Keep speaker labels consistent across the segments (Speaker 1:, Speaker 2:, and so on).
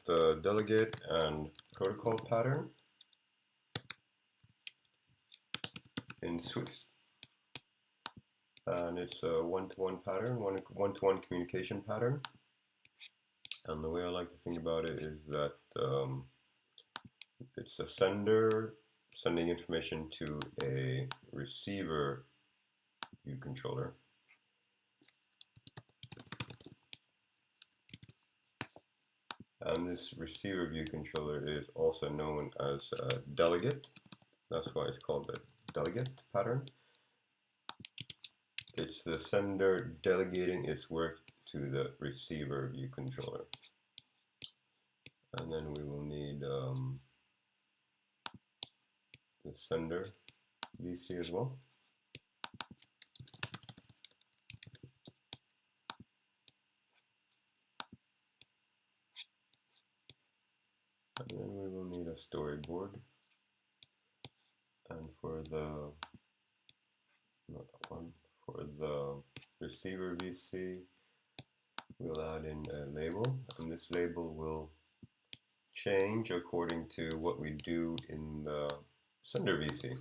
Speaker 1: the delegate and protocol pattern in Swift. And it's a one-to-one pattern, one-to-one communication pattern. And the way I like to think about it is that it's a sender sending information to a receiver view controller. And this receiver view controller is also known as a delegate. That's why it's called the delegate pattern. It's the sender delegating its work to the receiver view controller. And then we will need the sender VC as well. And then we will need a storyboard. And for the for the receiver VC, we'll add in a label, and this label will change according to what we do in the sender VC.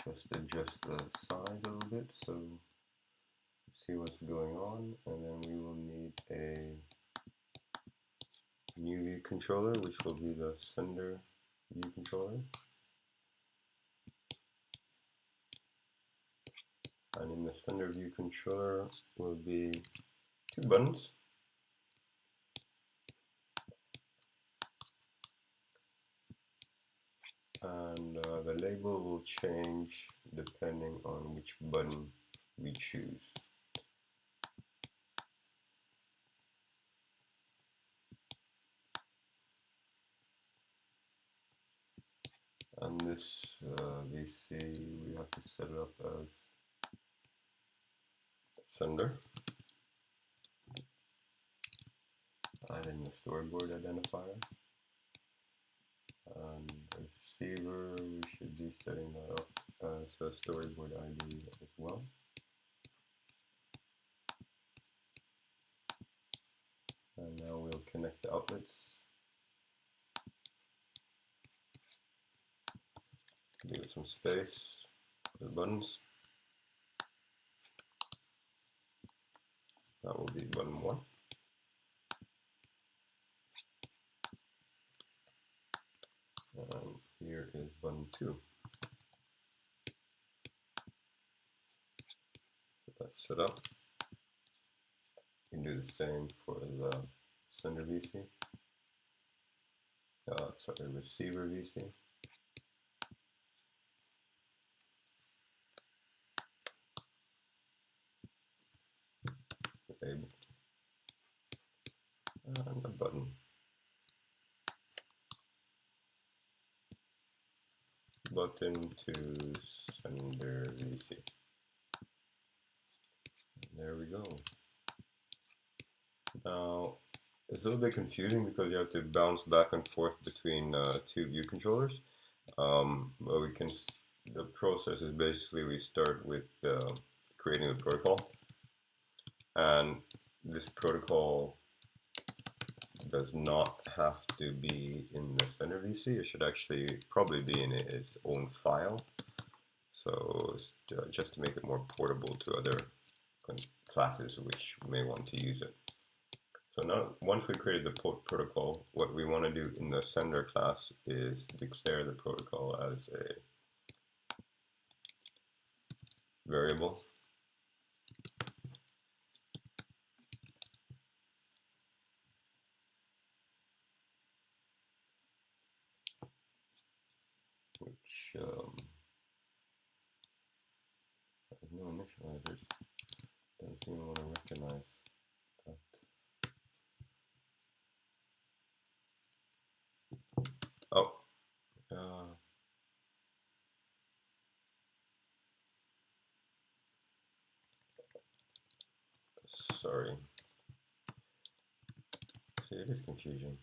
Speaker 1: Just adjust the size a little bit so you see what's going on, and then we will need a new view controller, which will be the sender view controller. And in the sender view controller will be two buttons. And the label will change depending on which button we choose. And this VC, we have to set it up as sender. Add in the storyboard identifier. And receiver, we should be setting that up as a storyboard ID as well. And now we'll connect the outlets. Give it some space for the buttons. That will be button 1. And here is button 2. So that's set up. You can do the same for the sender VC. Sorry, receiver VC. Label. And a button. Button to sender VC. And there we go. Now, it's a little bit confusing because you have to bounce back and forth between two view controllers. But we can. The process is basically we start with creating the protocol, and this protocol does not have to be in the sender VC. It should actually probably be in its own file. So just to make it more portable to other classes which may want to use it. So now, once we created the protocol, what we want to do in the sender class is declare the protocol as a variable. Which has no initializers. Doesn't seem to want to recognize that. Oh. sorry. See, it is confusing.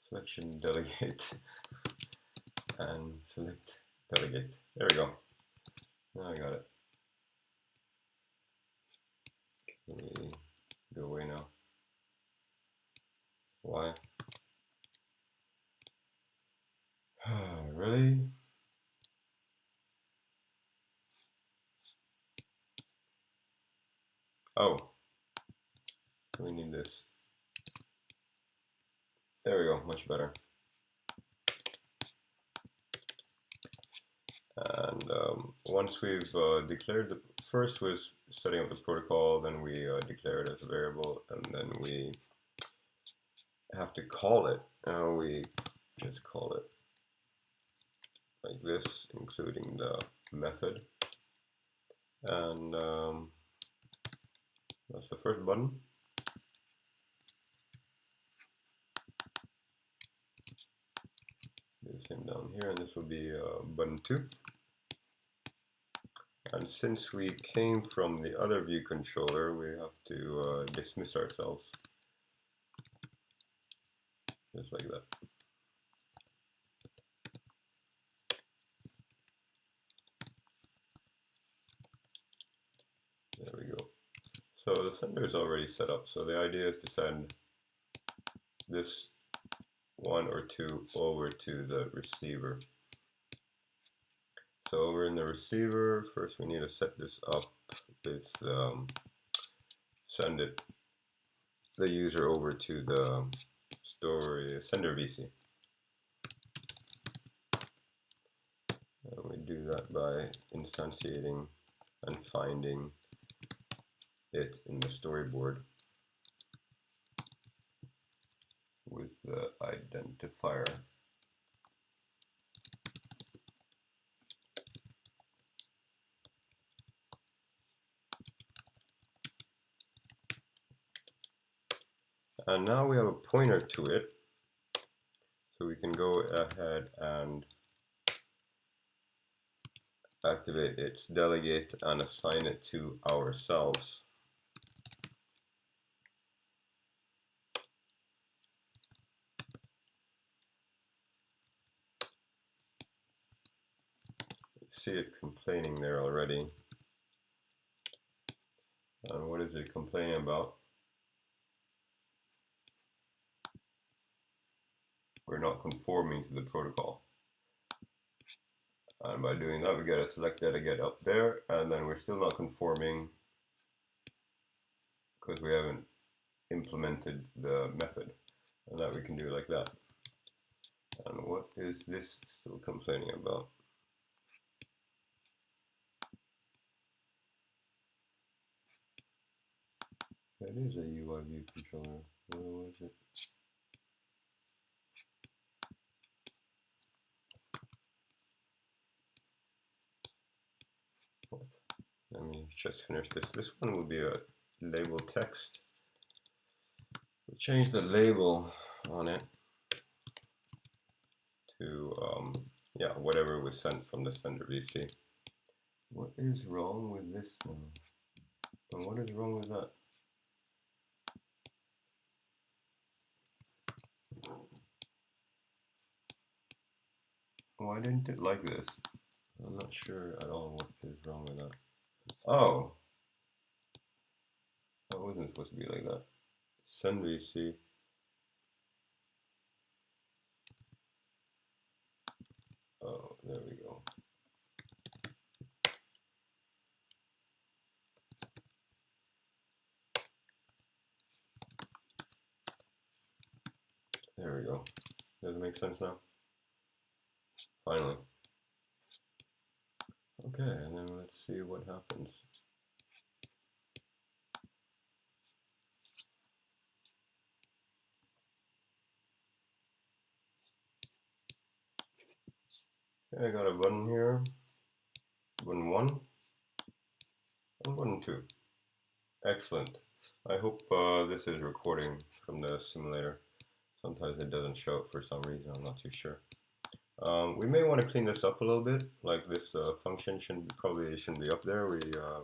Speaker 1: Selection delegate and select delegate. There we go. Now I got it. Can we go away now? Why? Really? Oh, we need this. There we go, much better. And once we've declared, the first was setting up the protocol, then we declare it as a variable, and then we have to call it. We just call it like this, including the method. And that's the first button. Do the same down here, and this will be button 2. And since we came from the other view controller, we have to dismiss ourselves. Just like that. There we go. So the sender is already set up. So the idea is to send this 1 or 2 over to the receiver. So over in the receiver, first we need to set this up with send it the user over to the sender VC. And we do that by instantiating and finding it in the storyboard with the identifier. And now we have a pointer to it, so we can go ahead and activate its delegate and assign it to ourselves. See it complaining there already. And what is it complaining about? We're not conforming to the protocol. And by doing that, we get a select delegate up there, and then we're still not conforming because we haven't implemented the method. And that we can do like that. And what is this still complaining about? That is a UI view controller. Where was it? What? Let me just finish this. This one will be a label text. We'll change the label on it to yeah, whatever was sent from the sender VC. What is wrong with this now? And what is wrong with that? Why didn't it like this? I'm not sure at all what is wrong with that. Oh, that wasn't supposed to be like that. Send VC. Oh, there we go. There we go. Does it make sense now? Finally. Okay, and then let's see what happens. Okay, I got a button here, button 1, and button 2. Excellent. I hope this is recording from the simulator. Sometimes it doesn't show up for some reason, I'm not too sure. We may want to clean this up a little bit, like this function probably shouldn't be up there. We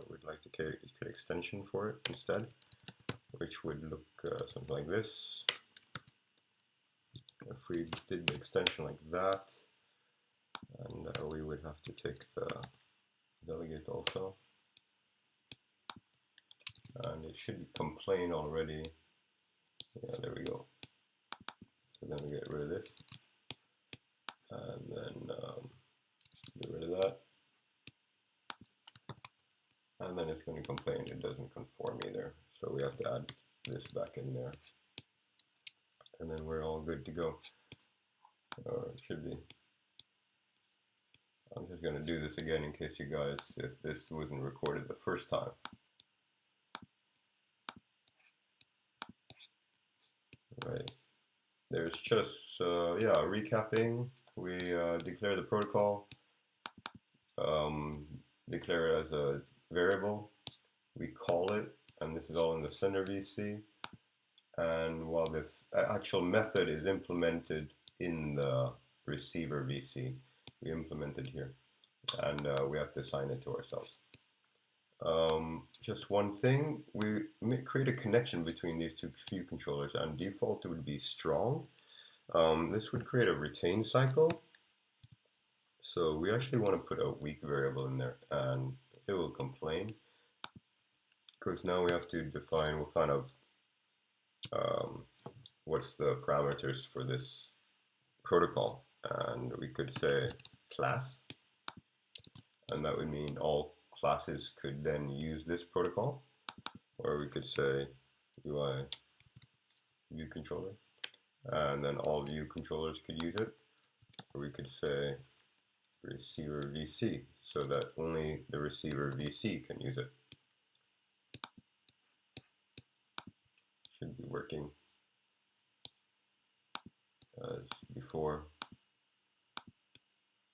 Speaker 1: would like to create an extension for it instead, which would look something like this. If we did the extension like that, and we would have to take the delegate also, and it should complain already. Yeah, there we go. So then we get rid of this, and then get rid of that, and then it's going to complain it doesn't conform either. So we have to add this back in there, and then we're all good to go. Or it should be. I'm just going to do this again in case you guys, if this wasn't recorded the first time. Right. There's just, yeah, recapping. We declare the protocol, declare it as a variable. We call it, and this is all in the sender VC. And while the actual method is implemented in the receiver VC, we implement it here. And we have to assign it to ourselves. Just one thing, we create a connection between these two view controllers, and default it would be strong. This would create a retain cycle. So we actually want to put a weak variable in there, and it will complain because now we have to define what kind of what's the parameters for this protocol, and we could say class, and that would mean all classes could then use this protocol, or we could say UI view controller, and then all view controllers could use it, or we could say receiver VC, so that only the receiver VC can use it. Should be working as before.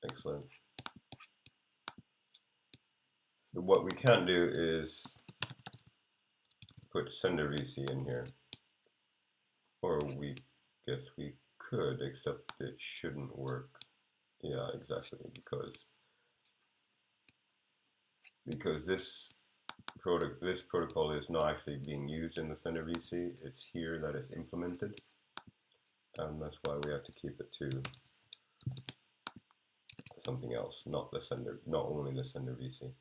Speaker 1: Excellent. What we can do is put sender VC in here, or we guess we could, except it shouldn't work. Yeah, exactly, because this protocol is not actually being used in the sender VC. It's here that is implemented, and that's why we have to keep it to something else, not only the sender VC.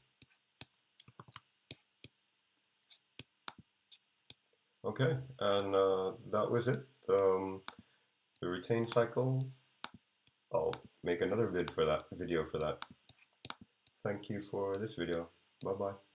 Speaker 1: Okay, and that was it. The retain cycle. I'll make another video for that. Thank you for this video. Bye bye.